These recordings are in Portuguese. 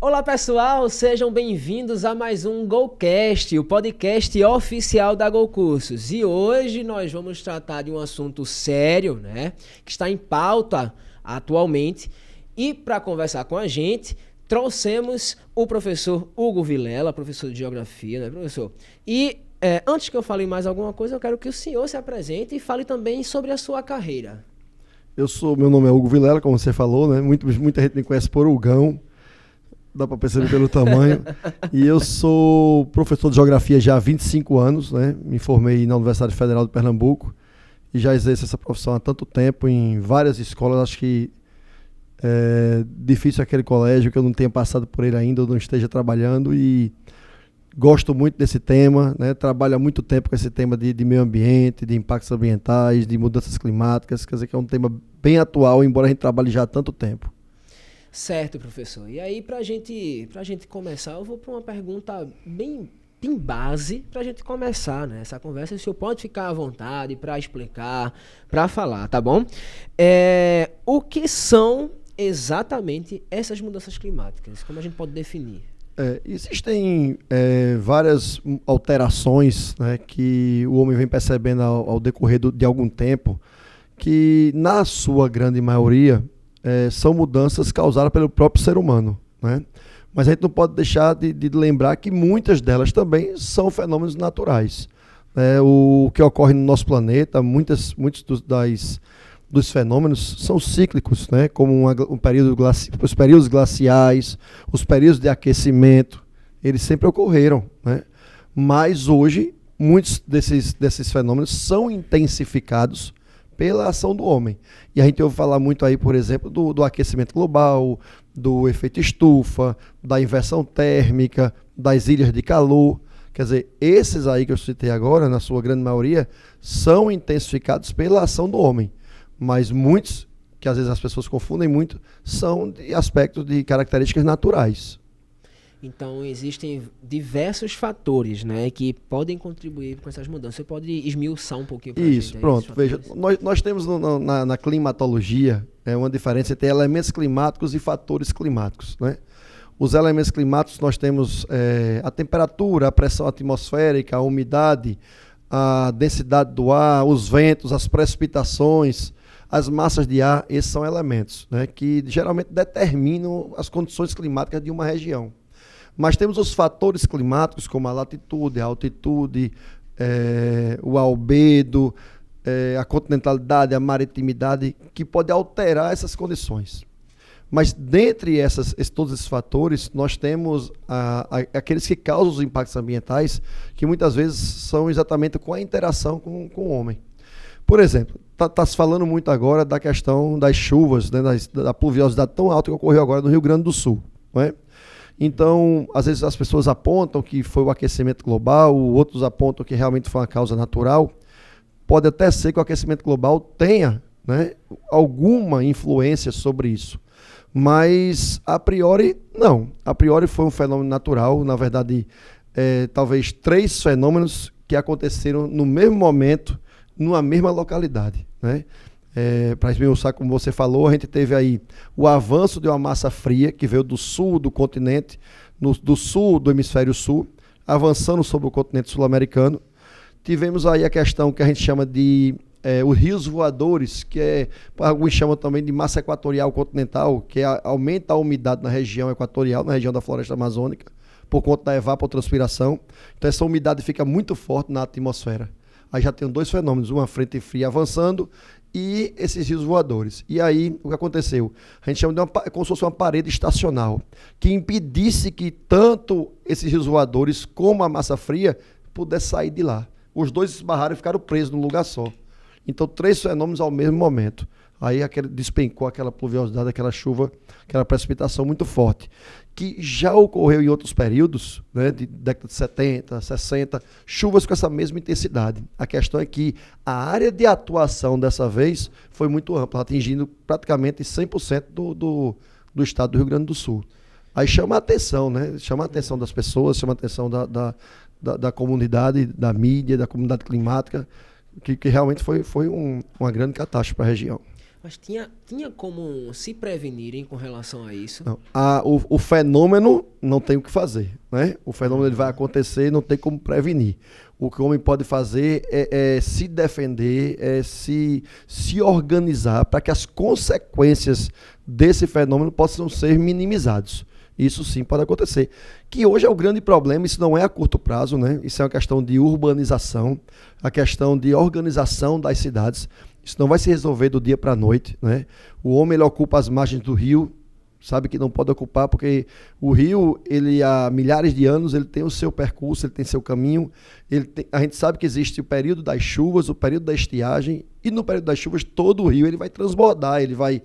Olá pessoal, sejam bem-vindos a mais um GoCast, o podcast oficial da Go Cursos. E hoje nós vamos tratar de um assunto sério, que está em pauta atualmente. E para conversar com a gente, trouxemos o professor Hugo Vilela, professor de Geografia, professor? E antes que eu fale mais alguma coisa, eu quero que o senhor se apresente e fale também sobre a sua carreira. Meu nome é Hugo Vilela, como você falou, né? Muita gente me conhece por Hugão. Dá para perceber pelo tamanho. E eu sou professor de Geografia já há 25 anos, né? Me formei na Universidade Federal de Pernambuco e já exerço essa profissão há tanto tempo em várias escolas. Acho que é difícil aquele colégio que eu não tenha passado por ele ainda, ou não esteja trabalhando, e gosto muito desse tema, né? Trabalho há muito tempo com esse tema de meio ambiente, de impactos ambientais, de mudanças climáticas, quer dizer que é um tema bem atual, embora a gente trabalhe já há tanto tempo. Certo, professor. E aí, pra gente começar, eu vou para uma pergunta bem base pra gente começar, né? Essa conversa. O senhor pode ficar à vontade para explicar, para falar, tá bom? O que são exatamente essas mudanças climáticas? Como a gente pode definir? Existem várias alterações, né, que o homem vem percebendo ao decorrer de algum tempo, que na sua grande maioria são mudanças causadas pelo próprio ser humano, né? Mas a gente não pode deixar de lembrar que muitas delas também são fenômenos naturais. O que ocorre no nosso planeta, muitos dos fenômenos são cíclicos, né? Como os períodos glaciais, os períodos de aquecimento, eles sempre ocorreram, né? Mas hoje, muitos desses fenômenos são intensificados pela ação do homem. E a gente ouve falar muito aí, por exemplo, do aquecimento global, do efeito estufa, da inversão térmica, das ilhas de calor. Quer dizer, esses aí que eu citei agora, na sua grande maioria, são intensificados pela ação do homem. Mas muitos, que às vezes as pessoas confundem muito, são de aspectos de características naturais. Então, existem diversos fatores, né, que podem contribuir com essas mudanças. Você pode esmiuçar um pouquinho para a gente? Isso, pronto. Veja, nós temos na climatologia uma diferença entre elementos climáticos e fatores climáticos, né? Os elementos climáticos, nós temos a temperatura, a pressão atmosférica, a umidade, a densidade do ar, os ventos, as precipitações, as massas de ar. Esses são elementos, né, que geralmente determinam as condições climáticas de uma região. Mas temos os fatores climáticos, como a latitude, a altitude, o albedo, a continentalidade, a maritimidade, que pode alterar essas condições. Mas dentre todos esses fatores, nós temos aqueles que causam os impactos ambientais, que muitas vezes são exatamente com a interação com o homem. Por exemplo, está se falando muito agora da questão das chuvas, né, da pluviosidade tão alta que ocorreu agora no Rio Grande do Sul, não é? Então, às vezes as pessoas apontam que foi o aquecimento global, outros apontam que realmente foi uma causa natural. Pode até ser que o aquecimento global tenha, né, alguma influência sobre isso. Mas, a priori, não. A priori foi um fenômeno natural. Na verdade, talvez 3 fenômenos que aconteceram no mesmo momento, numa mesma localidade, né? Para esmiuçar, como você falou, a gente teve aí o avanço de uma massa fria que veio do sul do continente, do sul do hemisfério sul, avançando sobre o continente sul-americano. Tivemos aí a questão que a gente chama de os rios voadores, que alguns chamam também de massa equatorial continental, que aumenta a umidade na região equatorial, na região da floresta amazônica, por conta da evapotranspiração. Então essa umidade fica muito forte na atmosfera. Aí já tem 2 fenômenos, uma frente fria avançando e esses rios voadores. E aí, o que aconteceu? A gente chama de como se fosse uma parede estacional, que impedisse que tanto esses rios voadores como a massa fria pudessem sair de lá. Os dois esbarraram e ficaram presos num lugar só. Então, 3 fenômenos ao mesmo momento. Aí despencou aquela pluviosidade, aquela chuva, aquela precipitação muito forte, que já ocorreu em outros períodos, né, de década de 70, 60, chuvas com essa mesma intensidade. A questão é que a área de atuação dessa vez foi muito ampla, atingindo praticamente 100% do estado do Rio Grande do Sul. Aí chama a atenção, né? Chama a atenção das pessoas, chama a atenção da comunidade, da mídia, da comunidade climática, que realmente foi uma grande catástrofe para a região. Mas tinha como se prevenirem com relação a isso? Não. O fenômeno não tem o que fazer, né? O fenômeno ele vai acontecer, não tem como prevenir. O que o homem pode fazer é se defender, se organizar para que as consequências desse fenômeno possam ser minimizadas. Isso sim pode acontecer. Que hoje é o grande problema, isso não é a curto prazo, né? Isso é uma questão de urbanização, a questão de organização das cidades. Isso não vai se resolver do dia para a noite, né? O homem ele ocupa as margens do rio, sabe que não pode ocupar porque o rio, ele há milhares de anos, ele tem o seu percurso, ele tem seu caminho. A gente sabe que existe o período das chuvas, o período da estiagem, e no período das chuvas todo o rio ele vai transbordar, ele vai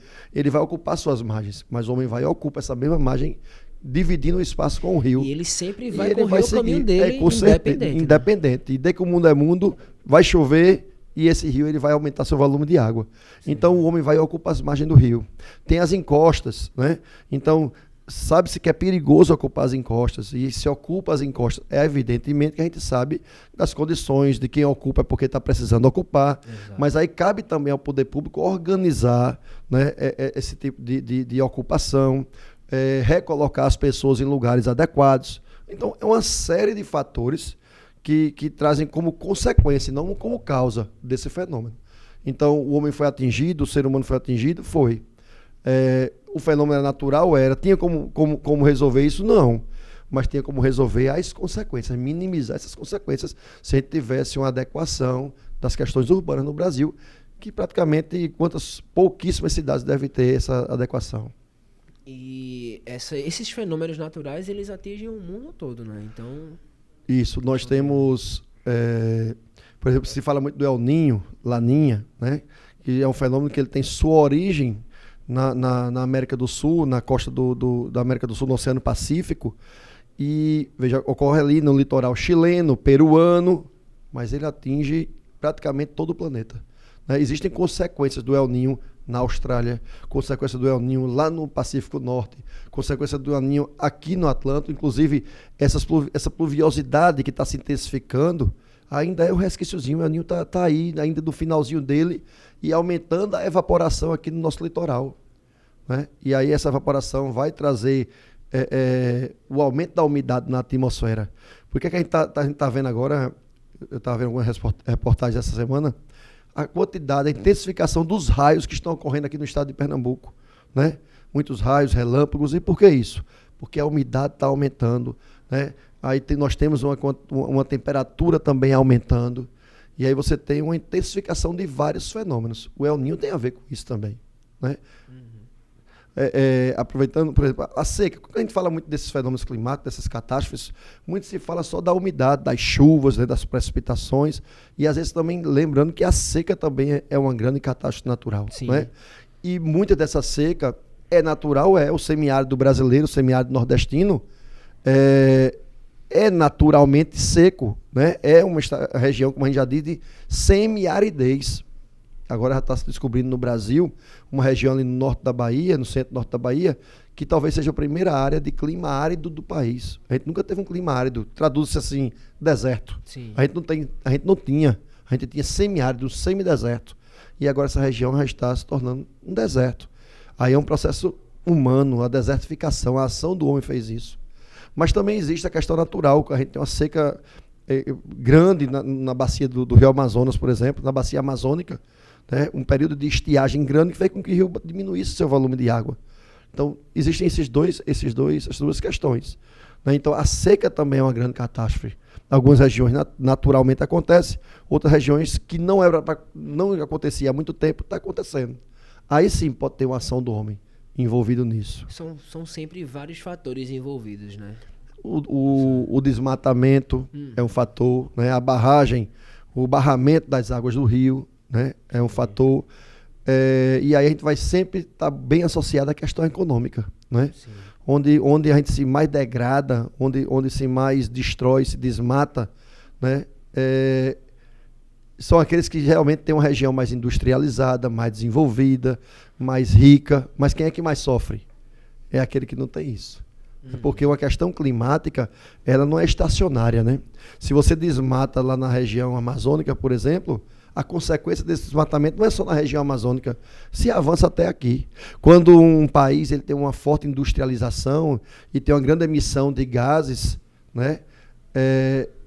ocupar suas margens, mas o homem vai e ocupa essa mesma margem, dividindo o espaço com o rio. E ele sempre vai correr o caminho dele, independente. E desde que o mundo é mundo, vai chover e esse rio ele vai aumentar seu volume de água. Sim. Então o homem vai e ocupa as margens do rio. Tem as encostas, né? Então sabe-se que é perigoso ocupar as encostas, e se ocupa as encostas, é evidentemente que a gente sabe das condições de quem ocupa é porque está precisando ocupar. Exato. Mas aí cabe também ao poder público organizar, né, esse tipo de ocupação, recolocar as pessoas em lugares adequados. Então é uma série de fatores que trazem como consequência, não como causa desse fenômeno. Então o homem foi atingido, o ser humano foi atingido, foi. O fenômeno era natural, tinha como resolver isso? Não, mas tinha como resolver as consequências, minimizar essas consequências se a gente tivesse uma adequação das questões urbanas no Brasil, que praticamente pouquíssimas cidades devem ter essa adequação. E esses fenômenos naturais, eles atingem o mundo todo, né? Então... Isso, nós temos, por exemplo, se fala muito do El Niño, Laninha, né? Que é um fenômeno que ele tem sua origem na América do Sul, na costa da América do Sul, no Oceano Pacífico, e veja, ocorre ali no litoral chileno, peruano, mas ele atinge praticamente todo o planeta, né? Existem consequências do El Niño na Austrália, consequência do El Niño lá no Pacífico Norte, consequência do El Niño aqui no Atlântico, inclusive essa pluviosidade que está se intensificando, ainda é o resquíciozinho, o El Niño está aí, ainda do finalzinho dele, e aumentando a evaporação aqui no nosso litoral, né? E aí essa evaporação vai trazer o aumento da umidade na atmosfera. Por que a gente está vendo agora, eu estava vendo algumas reportagens essa semana, a quantidade, a intensificação dos raios que estão ocorrendo aqui no estado de Pernambuco, né? Muitos raios, relâmpagos. E por que isso? Porque a umidade está aumentando, né? Aí nós temos uma temperatura também aumentando, e aí você tem uma intensificação de vários fenômenos. O El Niño tem a ver com isso também, né? Aproveitando, por exemplo, a seca. Quando a gente fala muito desses fenômenos climáticos, dessas catástrofes, muito se fala só da umidade, das chuvas, né, das precipitações, e às vezes também lembrando que a seca também é uma grande catástrofe natural, né? E muita dessa seca é natural, o semiárido brasileiro, o semiárido nordestino, é naturalmente seco, né? É uma região, como a gente já diz, de semiaridez. Agora já está se descobrindo no Brasil uma região ali no norte da Bahia, no centro-norte da Bahia, que talvez seja a primeira área de clima árido do país. A gente nunca teve um clima árido, traduz-se assim, deserto. Sim. A gente não tinha. A gente tinha semiárido, semideserto. E agora essa região já está se tornando um deserto. Aí é um processo humano, a desertificação, a ação do homem fez isso. Mas também existe a questão natural, a gente tem uma seca grande na bacia do Rio Amazonas, por exemplo, na bacia amazônica, né? Um período de estiagem grande que fez com que o rio diminuísse seu volume de água. Então, existem essas duas questões, né? Então, a seca também é uma grande catástrofe. Algumas regiões naturalmente acontece, outras regiões que não acontecia há muito tempo, está acontecendo. Aí sim pode ter uma ação do homem envolvido nisso. São sempre vários fatores envolvidos, né? O desmatamento é um fator, né? A barragem, o barramento das águas do rio, né? É um fator. E aí a gente vai sempre estar bem associado à questão econômica, né? Onde a gente se mais degrada, onde se mais destrói, se desmata, né? São aqueles que realmente têm uma região mais industrializada, mais desenvolvida, mais rica. Mas quem é que mais sofre? É aquele que não tem isso. Porque uma questão climática, ela não é estacionária, né? Se você desmata lá na região amazônica, por exemplo, A consequência desse desmatamento não é só na região amazônica, se avança até aqui. Quando um país ele tem uma forte industrialização e tem uma grande emissão de gases, né,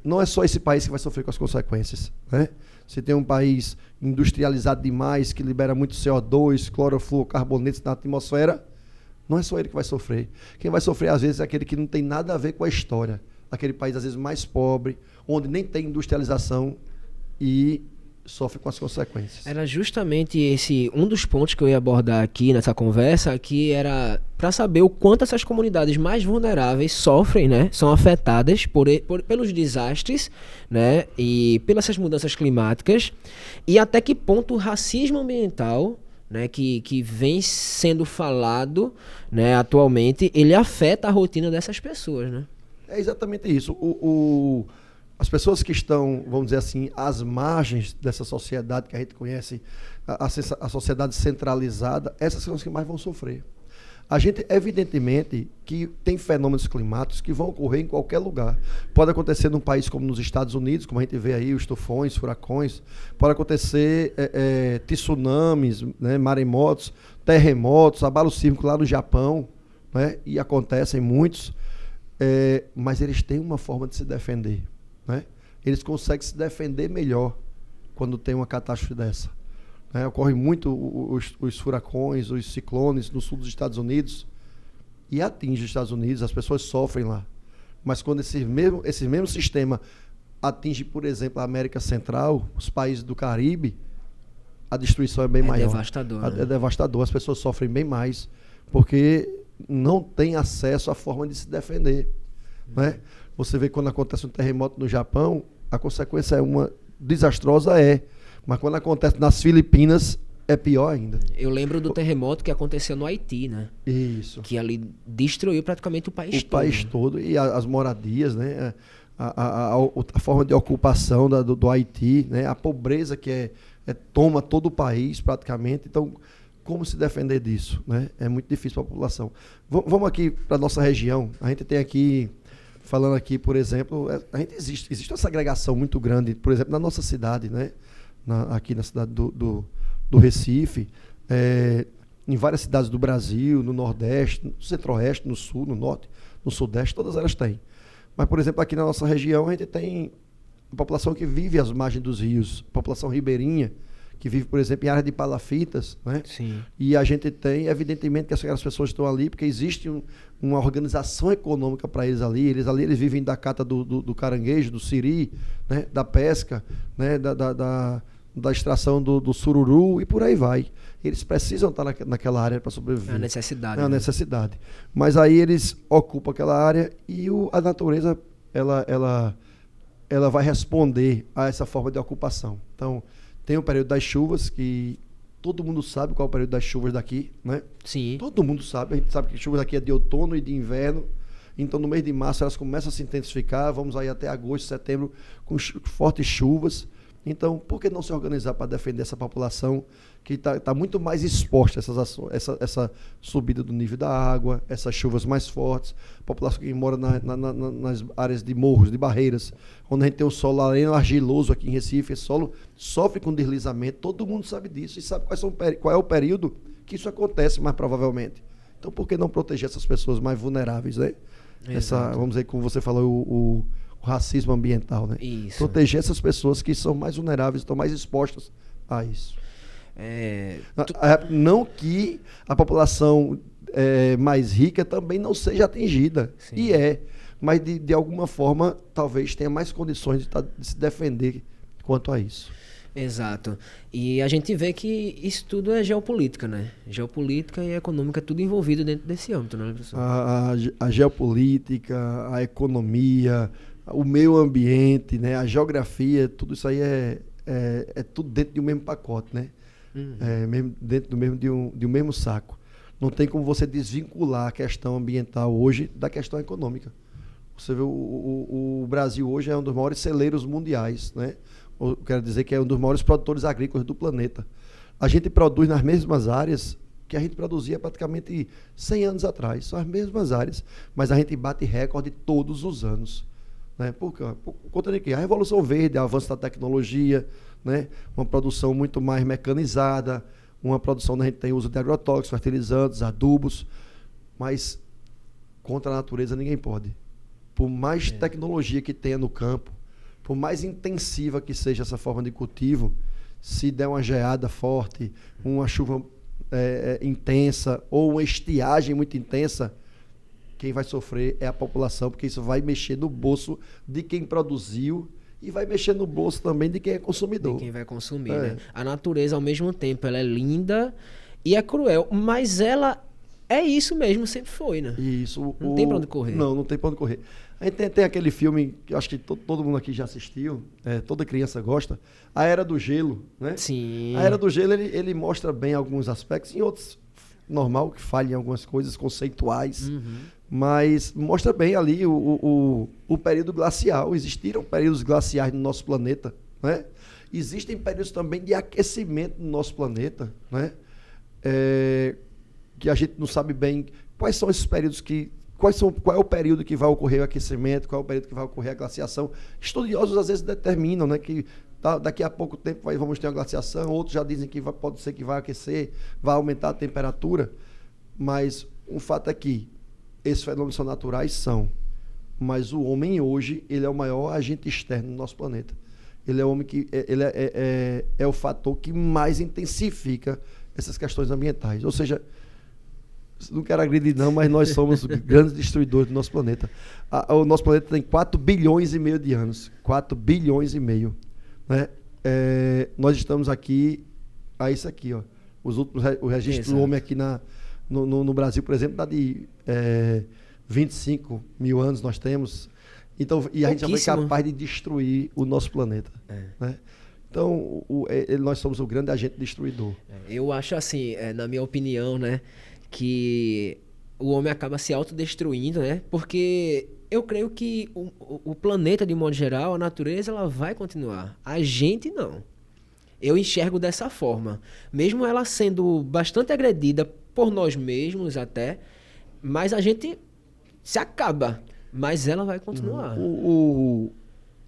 não é só esse país que vai sofrer com as consequências. Né? Se tem um país industrializado demais, que libera muito CO2, clorofluorcarbonetos na atmosfera, não é só ele que vai sofrer. Quem vai sofrer, às vezes, é aquele que não tem nada a ver com a história. Aquele país, às vezes, mais pobre, onde nem tem industrialização e sofre com as consequências. Era justamente esse um dos pontos que eu ia abordar aqui nessa conversa, que era para saber o quanto essas comunidades mais vulneráveis sofrem, né, são afetadas pelos desastres, né, e pelas essas mudanças climáticas, e até que ponto o racismo ambiental, né, que vem sendo falado, né, atualmente, ele afeta a rotina dessas pessoas, né? É exatamente isso. As pessoas que estão, vamos dizer assim, às margens dessa sociedade que a gente conhece, a sociedade centralizada, essas são as que mais vão sofrer. A gente, evidentemente, que tem fenômenos climáticos que vão ocorrer em qualquer lugar. Pode acontecer num país como nos Estados Unidos, como a gente vê aí, os tufões, furacões. Pode acontecer tsunamis, né, maremotos, terremotos, abalos sísmicos lá no Japão, né, e acontecem muitos. Mas eles têm uma forma de se defender. Né? Eles conseguem se defender melhor quando tem uma catástrofe dessa. Né? Ocorre muito os furacões, os ciclones no sul dos Estados Unidos e atinge os Estados Unidos, as pessoas sofrem lá. Mas quando esse mesmo sistema atinge, por exemplo, a América Central, os países do Caribe, a destruição é bem maior. Devastador, né? É devastador, as pessoas sofrem bem mais, porque não têm acesso à forma de se defender. Né? Você vê quando acontece um terremoto no Japão, a consequência desastrosa, mas quando acontece nas Filipinas, é pior ainda. Eu lembro do terremoto que aconteceu no Haiti, né? Isso. Que ali destruiu praticamente o país todo. O país todo e as moradias, né? A forma de ocupação do Haiti, né? A pobreza que toma todo o país praticamente. Então, como se defender disso? Né? É muito difícil para a população. Vamos aqui para a nossa região. A gente tem aqui, falando aqui, por exemplo, existe uma segregação muito grande, por exemplo, na nossa cidade, né? Aqui na cidade do Recife, em várias cidades do Brasil, no Nordeste, no Centro-Oeste, no Sul, no Norte, no Sudeste, todas elas têm. Mas, por exemplo, aqui na nossa região, a gente tem a população que vive às margens dos rios, população ribeirinha, que vive, por exemplo, em áreas de palafitas, né? Sim. E a gente tem, evidentemente, que aquelas pessoas estão ali porque existe uma organização econômica para eles ali. Eles vivem da cata do caranguejo, do siri, né? Da pesca, né? Da extração do sururu e por aí vai. Eles precisam estar naquela área para sobreviver. É a necessidade. É a né? necessidade. Mas aí eles ocupam aquela área e a natureza ela vai responder a essa forma de ocupação. Então, tem o período das chuvas, que todo mundo sabe qual é o período das chuvas daqui, né? Sim. Todo mundo sabe. A gente sabe que chuvas aqui é de outono e de inverno. Então, no mês de março, elas começam a se intensificar. Vamos aí até agosto, setembro, com fortes chuvas. Então, por que não se organizar para defender essa população que está muito mais exposta a essa subida do nível da água, essas chuvas mais fortes, população que mora nas áreas de morros, de barreiras, onde a gente tem um solo argiloso aqui em Recife, esse solo sofre com deslizamento, todo mundo sabe disso e sabe qual é o período que isso acontece mais provavelmente. Então, por que não proteger essas pessoas mais vulneráveis, né? Vamos dizer, como você falou, o racismo ambiental, né? Isso. Proteger essas pessoas que são mais vulneráveis, estão mais expostas a isso. Não que a população mais rica também não seja atingida. Sim. Mas de alguma forma talvez tenha mais condições de se defender quanto a isso. Exato. E a gente vê que isso tudo é geopolítica, né? Geopolítica e econômica, tudo envolvido dentro desse âmbito, né, professor? A geopolítica, a economia, o meio ambiente, né? A geografia, tudo isso aí é tudo dentro de um mesmo pacote, né? Mesmo dentro de um mesmo saco. Não tem como você desvincular a questão ambiental hoje da questão econômica. Você vê, o Brasil hoje é um dos maiores celeiros mundiais, né? Eu quero dizer que é um dos maiores produtores agrícolas do planeta. A gente produz nas mesmas áreas que a gente produzia praticamente 100 anos atrás. São as mesmas áreas, mas a gente bate recorde todos os anos. Né? Por conta de quê? A Revolução Verde, o avanço da tecnologia, né? Uma produção muito mais mecanizada, uma produção onde a gente tem uso de agrotóxicos, fertilizantes, adubos, mas contra a natureza ninguém pode. Por mais tecnologia que tenha no campo, por mais intensiva que seja essa forma de cultivo, se der uma geada forte, uma chuva intensa ou uma estiagem muito intensa, quem vai sofrer é a população, porque isso vai mexer no bolso de quem produziu e vai mexer no bolso também de quem é consumidor. De quem vai consumir, né? A natureza, ao mesmo tempo, ela é linda e é cruel, mas ela é isso mesmo, sempre foi, né? Isso. Não tem pra onde correr. Não tem pra onde correr. A gente tem aquele filme que eu acho que todo mundo aqui já assistiu, toda criança gosta, A Era do Gelo, né? Sim. A Era do Gelo, ele mostra bem alguns aspectos, em outros, normal, que falha em algumas coisas conceituais, mas mostra bem ali o período glacial. Existiram períodos glaciais no nosso planeta, né? Existem períodos também de aquecimento no nosso planeta, né? Que a gente não sabe bem quais são esses períodos qual é o período que vai ocorrer o aquecimento, qual é o período que vai ocorrer a glaciação. Estudiosos às vezes determinam, né, que daqui a pouco tempo vamos ter uma glaciação, outros já dizem que pode ser que vai aquecer, vai aumentar a temperatura, mas um fato é que esses fenômenos são naturais, mas o homem hoje, ele é o maior agente externo do nosso planeta. Ele é o homem que ele é o fator que mais intensifica essas questões ambientais. Ou seja, não quero agredir não, mas nós somos grandes destruidores do nosso planeta. O nosso planeta tem 4 bilhões e meio de anos. 4 bilhões e meio. Né? Nós estamos aqui, isso aqui, ó. O registro do homem aqui no Brasil, por exemplo, dá de 25 mil anos nós temos. Então, e a gente já foi capaz de destruir o nosso planeta. Né? Então, nós somos o grande agente destruidor. Eu acho assim, na minha opinião, né, que o homem acaba se autodestruindo, né? Porque eu creio que o planeta, de modo geral, a natureza, ela vai continuar. A gente não. Eu enxergo dessa forma. Mesmo ela sendo bastante agredida por nós mesmos até, mas a gente se acaba. Mas ela vai continuar.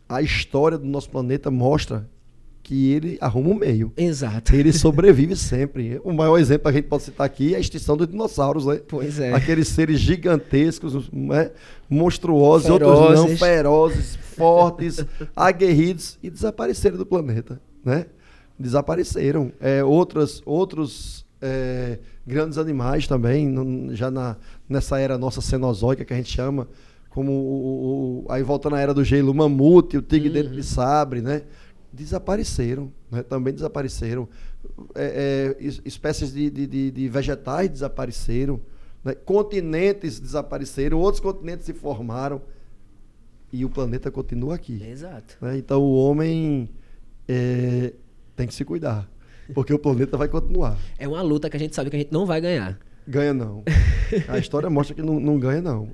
A história do nosso planeta mostra que ele arruma um meio. Exato. Ele sobrevive sempre. O maior exemplo que a gente pode citar aqui é a extinção dos dinossauros, né? Pois é. Aqueles seres gigantescos, né? Monstruosos, ferozes. Outros não, ferozes, fortes, aguerridos, e desapareceram do planeta, né? Desapareceram. Outros grandes animais também, já nessa era nossa cenozoica, que a gente chama, como aí voltando à Era do Gelo, o mamute, o tigre dente de sabre, né? Desapareceram, né? Também desapareceram. Espécies de vegetais desapareceram, né? Continentes desapareceram, outros continentes se formaram e o planeta continua aqui. Exato. Né? Então o homem tem que se cuidar, porque o planeta vai continuar. É uma luta que a gente sabe que a gente não vai ganhar. Ganha não. A história mostra que não ganha não.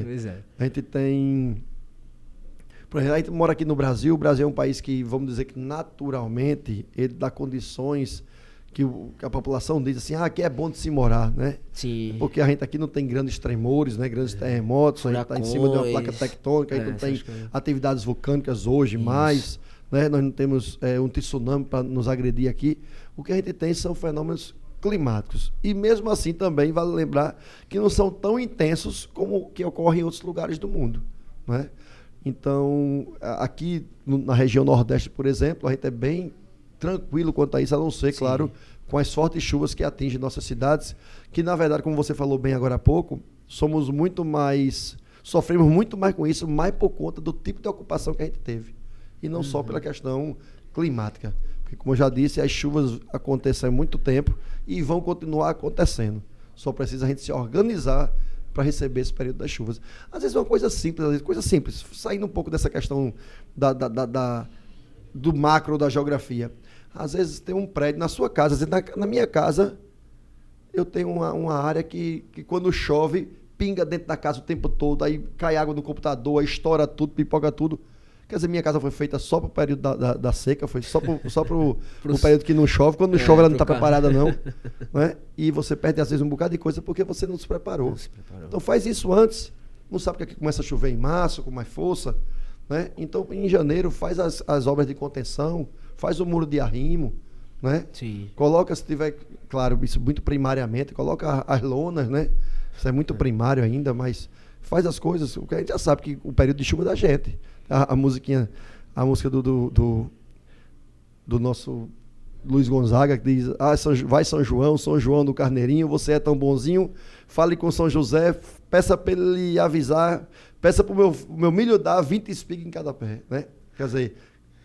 Pois é. A gente tem... Por exemplo, a gente mora aqui no Brasil. O Brasil é um país que, vamos dizer que naturalmente, ele dá condições que a população diz assim, aqui é bom de se morar, né? Sim. Porque a gente aqui não tem grandes tremores, né? Grandes terremotos, a gente está em cima de uma placa tectônica, a gente não tem atividades vulcânicas hoje mais, né? Nós não temos um tsunami para nos agredir aqui. O que a gente tem são fenômenos climáticos. E mesmo assim também vale lembrar que não são tão intensos como o que ocorre em outros lugares do mundo, né? Então, aqui na região Nordeste, por exemplo, a gente é bem tranquilo quanto a isso, a não ser, claro, com as fortes chuvas que atingem nossas cidades, que na verdade, como você falou bem agora há pouco, sofremos muito mais com isso, mais por conta do tipo de ocupação que a gente teve. E não só pela questão climática. Porque, como eu já disse, as chuvas acontecem há muito tempo e vão continuar acontecendo. Só precisa a gente se organizar para receber esse período das chuvas. Às vezes é uma coisa simples, saindo um pouco dessa questão do macro da geografia. Às vezes tem um prédio na sua casa, às vezes na minha casa eu tenho uma área que quando chove, pinga dentro da casa o tempo todo, aí cai água no computador, aí estoura tudo, pipoca tudo. Quer dizer, minha casa foi feita só para o período da seca, foi só para o período que não chove. Quando não chove, ela não está preparada, não. Né? E você perde, às vezes, um bocado de coisa porque você não se preparou. Então faz isso antes. Não sabe que aqui começa a chover em março, com mais força. né? Então, em janeiro, faz as obras de contenção, faz o muro de arrimo, né? Sim. Coloca, se tiver, claro, isso muito primariamente, coloca as lonas, né? Isso é muito primário ainda, mas faz as coisas, porque a gente já sabe que o período de chuva é da gente. A musiquinha, a música do nosso Luiz Gonzaga, que diz, vai São João do Carneirinho, você é tão bonzinho, fale com São José, peça para ele avisar, peça para o meu milho dar 20 espigas em cada pé, né? Quer dizer,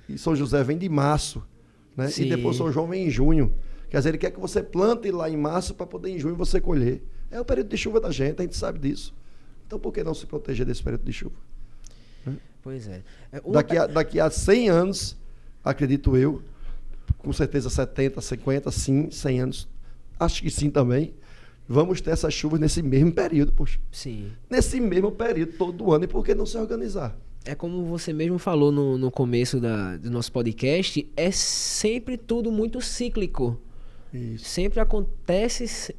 e São José vem de março, né? Sim. E depois São João vem em junho. Quer dizer, ele quer que você plante lá em março para poder em junho você colher. É o período de chuva da gente, a gente sabe disso. Então por que não se proteger desse período de chuva? Pois é. Daqui a 100 anos, acredito eu, com certeza 70, 50, sim, 100 anos, acho que sim também, vamos ter essas chuvas nesse mesmo período, poxa. Sim. Nesse mesmo período, todo ano, e por que não se organizar? É como você mesmo falou no começo do nosso podcast, é sempre tudo muito cíclico. Isso. Sempre acontece,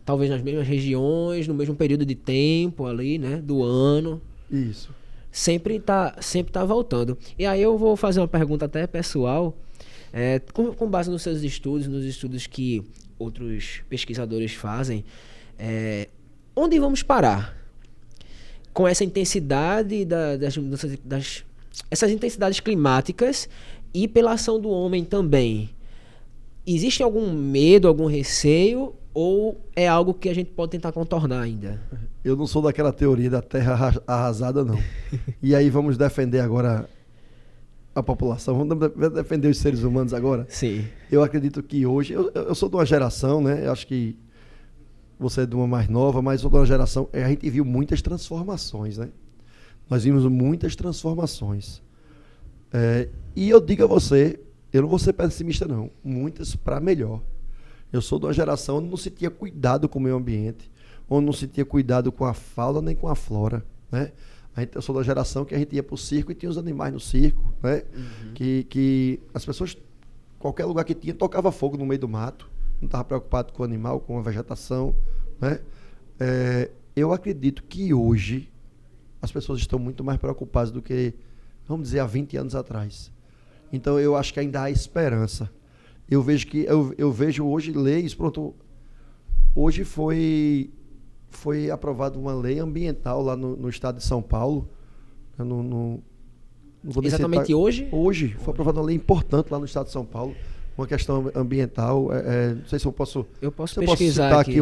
talvez nas mesmas regiões, no mesmo período de tempo ali, né, do ano. Isso. Sempre tá voltando. E aí eu vou fazer uma pergunta até pessoal, com base nos seus estudos, nos estudos que outros pesquisadores fazem, onde vamos parar com essa intensidade essas intensidades climáticas e pela ação do homem também? Existe algum medo, algum receio, ou é algo que a gente pode tentar contornar ainda? Eu não sou daquela teoria da terra arrasada, não. E aí vamos defender agora a população, vamos defender os seres humanos agora? Sim. Eu acredito que hoje, eu sou de uma geração, né? Eu acho que você é de uma mais nova, mas eu sou de uma geração, a gente viu muitas transformações, né? Nós vimos muitas transformações. E eu digo a você, eu não vou ser pessimista, não. Muitas para melhor. Eu sou de uma geração onde não se tinha cuidado com o meio ambiente, onde não se tinha cuidado com a fauna nem com a flora, né? Eu sou da geração que a gente ia para o circo e tinha os animais no circo, né? Uhum. Que as pessoas, qualquer lugar que tinha, tocava fogo no meio do mato, não estava preocupado com o animal, com a vegetação, né? Eu acredito que hoje as pessoas estão muito mais preocupadas do que, vamos dizer, há 20 anos atrás. Então eu acho que ainda há esperança. Eu vejo hoje leis, pronto, hoje foi aprovada uma lei ambiental lá no estado de São Paulo. Não vou exatamente citar. Hoje? Hoje foi aprovada uma lei importante lá no estado de São Paulo, uma questão ambiental. Não sei se eu posso. Eu posso pesquisar citar aqui.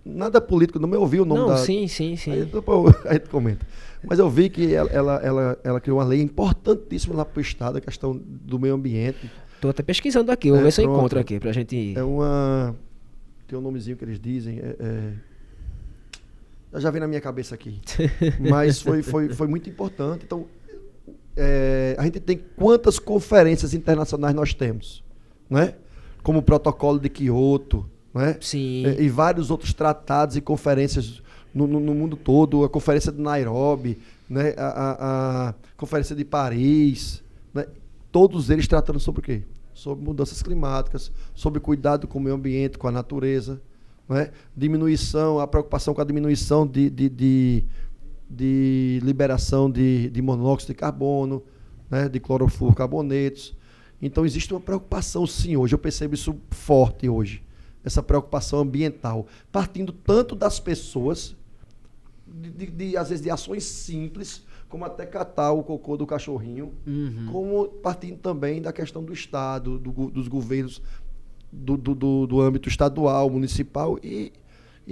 Nada político, não me ouvi o nome da. Sim. Aí depois a gente comenta. Mas eu vi que ela criou uma lei importantíssima lá para o estado, a questão do meio ambiente. Estou até pesquisando aqui, vou ver se eu encontro aqui pra gente. Tem um nomezinho que eles dizem. Já vem na minha cabeça aqui. Mas foi muito importante. Então, a gente tem quantas conferências internacionais nós temos, né? Como o Protocolo de Kyoto, né? Sim. E vários outros tratados e conferências no mundo todo, a Conferência de Nairobi, né? A Conferência de Paris, né? Todos eles tratando sobre o quê? Sobre mudanças climáticas, sobre cuidado com o meio ambiente, com a natureza, né? A preocupação com a diminuição de liberação de monóxido de carbono, né? De clorofluorcarbonetos. Então existe uma preocupação, sim, hoje. Eu percebo isso forte hoje. Essa preocupação ambiental, partindo tanto das pessoas, às vezes de ações simples, como até catar o cocô do cachorrinho, como partindo também da questão do Estado, dos governos, do âmbito estadual, municipal e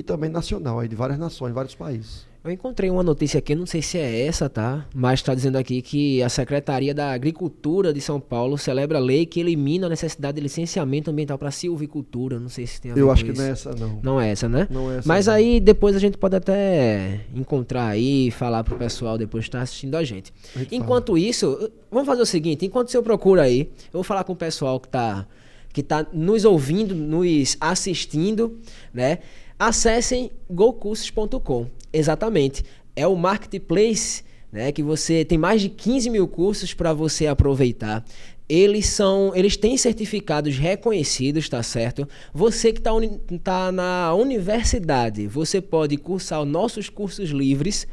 também nacional, aí de várias nações, vários países. Eu encontrei uma notícia aqui, não sei se é essa, tá? Mas está dizendo aqui que a Secretaria da Agricultura de São Paulo celebra a lei que elimina a necessidade de licenciamento ambiental para silvicultura. Não sei se tem a ver com isso. Eu acho que não é essa, não. Não é essa, né? Não é essa. Mas não. aí depois a gente pode até encontrar aí e falar pro pessoal depois que está assistindo a gente. Enquanto isso, vamos fazer o seguinte, enquanto o senhor procura aí, eu vou falar com o pessoal que tá nos ouvindo, nos assistindo, né? Acessem gocursos.com. Exatamente. É o marketplace, né, que você tem mais de 15 mil cursos para você aproveitar. Eles têm certificados reconhecidos, tá certo? Você que tá na universidade, você pode cursar os nossos cursos livres,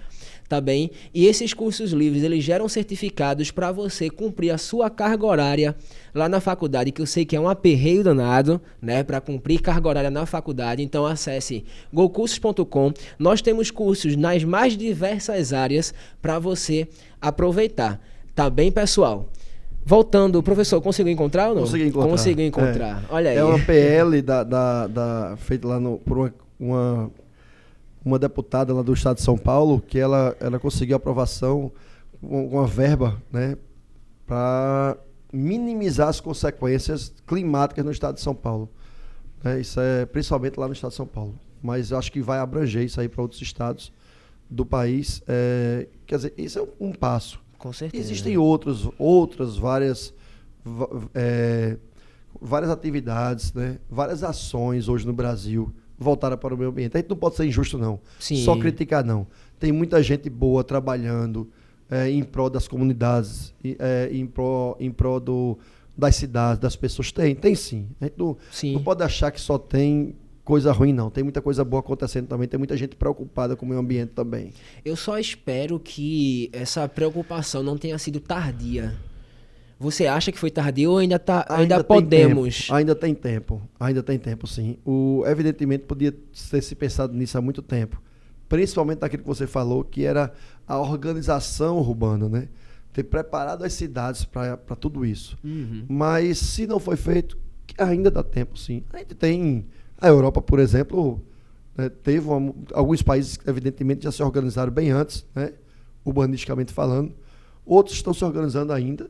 tá bem? E esses cursos livres, eles geram certificados para você cumprir a sua carga horária lá na faculdade, que eu sei que é um aperreio danado, né, para cumprir carga horária na faculdade. Então acesse gocursos.com. Nós temos cursos nas mais diversas áreas para você aproveitar, tá bem, pessoal? Voltando, professor, conseguiu encontrar ou não? Consegui encontrar. Conseguiu encontrar. Olha aí. É uma PL feita lá por uma deputada lá do estado de São Paulo, que ela conseguiu aprovação com uma verba, né, para minimizar as consequências climáticas no estado de São Paulo. Isso é principalmente lá no estado de São Paulo. Mas eu acho que vai abranger isso aí para outros estados do país. Quer dizer, isso é um passo. Com certeza. Existem várias atividades, né, várias ações hoje no Brasil voltada para o meio ambiente. A gente não pode ser injusto, não. Sim. Só criticar, não. Tem muita gente boa trabalhando em prol das comunidades, em prol das cidades, das pessoas. Tem sim. A gente não pode achar que só tem coisa ruim, não. Tem muita coisa boa acontecendo também. Tem muita gente preocupada com o meio ambiente também. Eu só espero que essa preocupação não tenha sido tardia. Você acha que foi tardio ou ainda podemos? Ainda tem tempo, sim. Evidentemente, podia ter se pensado nisso há muito tempo. Principalmente naquilo que você falou, que era a organização urbana, né? Ter preparado as cidades para tudo isso. Uhum. Mas, se não foi feito, ainda dá tempo, sim. A gente tem a Europa, por exemplo, né, teve alguns países, evidentemente, já se organizaram bem antes, né? Urbanisticamente falando. Outros estão se organizando ainda.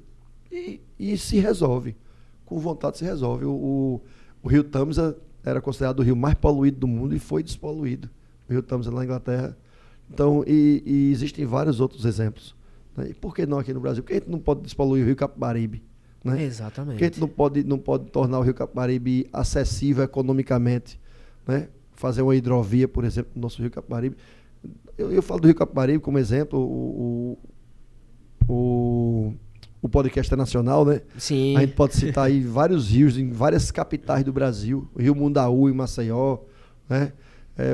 E se resolve. Com vontade se resolve. O rio Tamisa era considerado o rio mais poluído do mundo e foi despoluído. O rio Tamisa na Inglaterra. Então, e existem vários outros exemplos. Né? E por que não aqui no Brasil? Por que a gente não pode despoluir o rio Capibaribe? Né? Exatamente. Por que a gente não pode tornar o rio Capibaribe acessível economicamente? Né? Fazer uma hidrovia, por exemplo, no nosso rio Capibaribe. Eu falo do rio Capibaribe como exemplo, o podcast é nacional, né? Sim. A gente pode citar aí vários rios em várias capitais do Brasil. O Rio Mundaú em Maceió, né?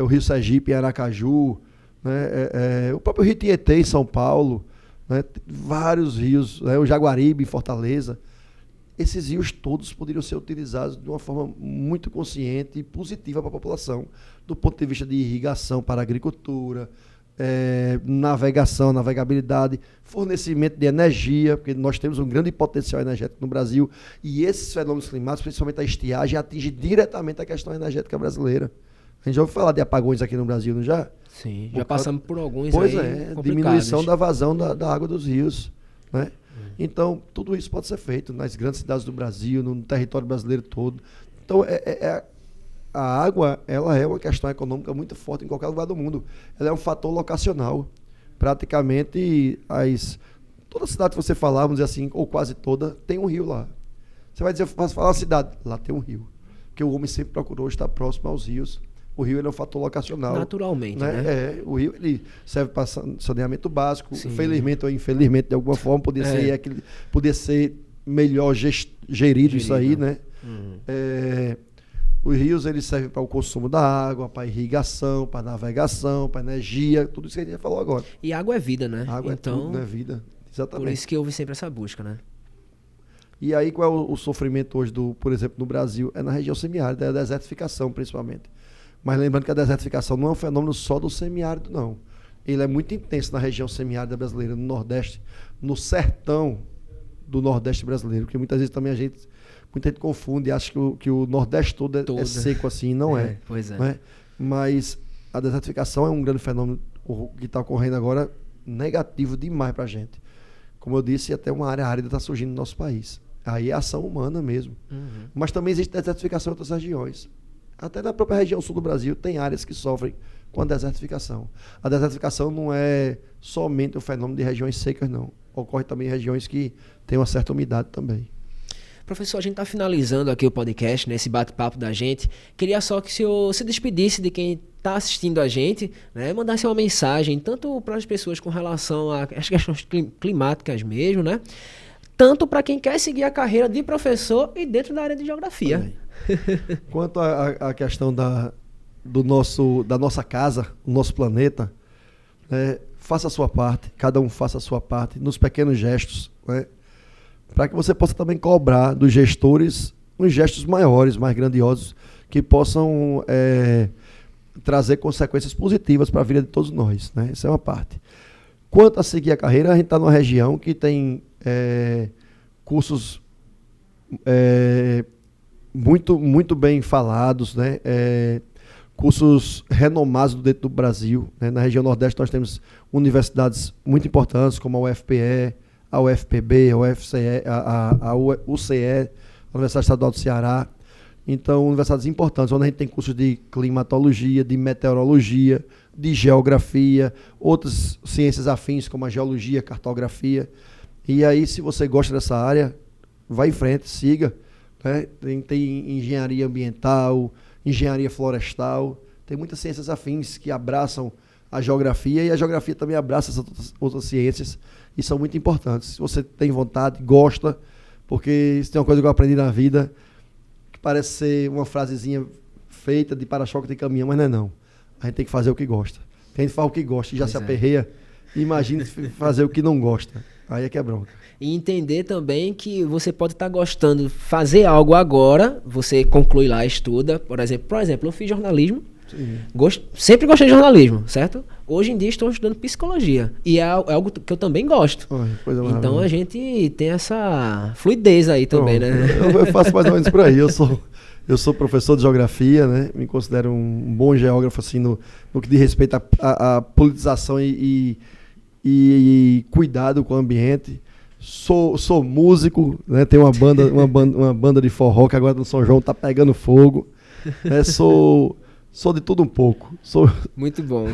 O Rio Sergipe em Aracaju, né? O próprio Rio Tietê em São Paulo, né? Vários rios, né? O Jaguaribe em Fortaleza. Esses rios todos poderiam ser utilizados de uma forma muito consciente e positiva para a população, do ponto de vista de irrigação para a agricultura, navegação, navegabilidade, fornecimento de energia, porque nós temos um grande potencial energético no Brasil e esses fenômenos climáticos, principalmente a estiagem, atingem diretamente a questão energética brasileira. A gente já ouviu falar de apagões aqui no Brasil, não já? Sim, já passamos por alguns pois aí diminuição da vazão da água dos rios, né? Então, tudo isso pode ser feito nas grandes cidades do Brasil, no território brasileiro todo. Então, a água, ela é uma questão econômica muito forte em qualquer lugar do mundo. Ela é um fator locacional. Praticamente, toda cidade que você falar, vamos dizer assim, ou quase toda, tem um rio lá. Você vai dizer, falar uma cidade, lá tem um rio. Porque o homem sempre procurou estar próximo aos rios. O rio ele é um fator locacional. Naturalmente, né? O rio ele serve para saneamento básico. Sim. Felizmente ou infelizmente, de alguma forma, podia ser melhor gerido isso aí, né? Uhum. Os rios eles servem para o consumo da água, para irrigação, para navegação, para energia, tudo isso que a gente já falou agora. E água é vida, né? Água então, é tudo, né? Vida. Exatamente. Por isso que houve sempre essa busca, né? E aí qual é o sofrimento hoje, por exemplo, no Brasil? É na região semiárida, é a desertificação principalmente. Mas lembrando que a desertificação não é um fenômeno só do semiárido, não. Ele é muito intenso na região semiárida brasileira, no Nordeste, no sertão do Nordeste brasileiro, porque muitas vezes também muita gente confunde e acha que o Nordeste todo é seco assim, não é. Pois é. Não é. Mas a desertificação é um grande fenômeno que está ocorrendo agora, negativo demais para a gente. Como eu disse, até uma área árida está surgindo no nosso país. Aí é ação humana mesmo. Uhum. Mas também existe desertificação em outras regiões. Até na própria região sul do Brasil tem áreas que sofrem com a desertificação. A desertificação não é somente um fenômeno de regiões secas, não. Ocorre também em regiões que têm uma certa umidade também. Professor, a gente está finalizando aqui o podcast, né, esse bate-papo da gente. Queria só que o senhor se despedisse de quem está assistindo a gente, né, mandasse uma mensagem, tanto para as pessoas com relação às questões climáticas mesmo, né? tanto para quem quer seguir a carreira de professor e dentro da área de geografia. Quanto à questão da nossa casa, do nosso planeta, né, faça a sua parte, cada um faça a sua parte, nos pequenos gestos, né, para que você possa também cobrar dos gestores uns gestos maiores, mais grandiosos, que possam trazer consequências positivas para a vida de todos nós. Né? Essa é uma parte. Quanto a seguir a carreira, a gente está numa região que tem cursos muito bem falados, né? Cursos renomados dentro do Brasil. Né? Na região Nordeste nós temos universidades muito importantes, como a UFPE, a UFPB, a UFCE, a UCE, a Universidade Estadual do Ceará. Então, universidades importantes, onde a gente tem cursos de climatologia, de meteorologia, de geografia, outras ciências afins, como a geologia, cartografia. E aí, se você gosta dessa área, vá em frente, siga. Né? Tem engenharia ambiental, engenharia florestal, tem muitas ciências afins que abraçam a geografia, e a geografia também abraça essas outras ciências, e são muito importantes. Se você tem vontade, gosta, porque isso tem uma coisa que eu aprendi na vida, que parece ser uma frasezinha feita de para-choque de caminhão, mas não é não. A gente tem que fazer o que gosta. Quem faz o que gosta e já se aperreia, imagine fazer o que não gosta. Aí é que é bronca. E entender também que você pode estar gostando de fazer algo agora, você conclui lá, estuda. Por exemplo, eu fiz jornalismo, sempre gostei de jornalismo, certo? Hoje em dia estou estudando psicologia, e é algo que eu também gosto. Então a gente tem essa fluidez aí também, né? Eu faço mais ou menos por aí. Eu sou professor de geografia, né? Me considero um bom geógrafo assim, no que diz respeito à politização e cuidado com o ambiente. Sou músico, né? Tenho uma banda de forró que agora no São João tá pegando fogo. Né? Sou de tudo um pouco. Muito bom.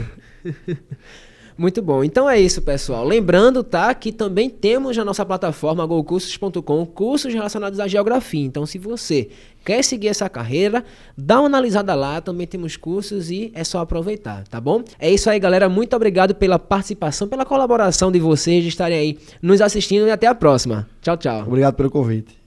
Muito bom. Então é isso, pessoal. Lembrando, tá, que também temos na nossa plataforma gocursos.com cursos relacionados à geografia. Então, se você quer seguir essa carreira, dá uma analisada lá. Também temos cursos e é só aproveitar, tá bom? É isso aí, galera. Muito obrigado pela participação, pela colaboração de vocês, de estarem aí nos assistindo, e até a próxima. Tchau, tchau. Obrigado pelo convite.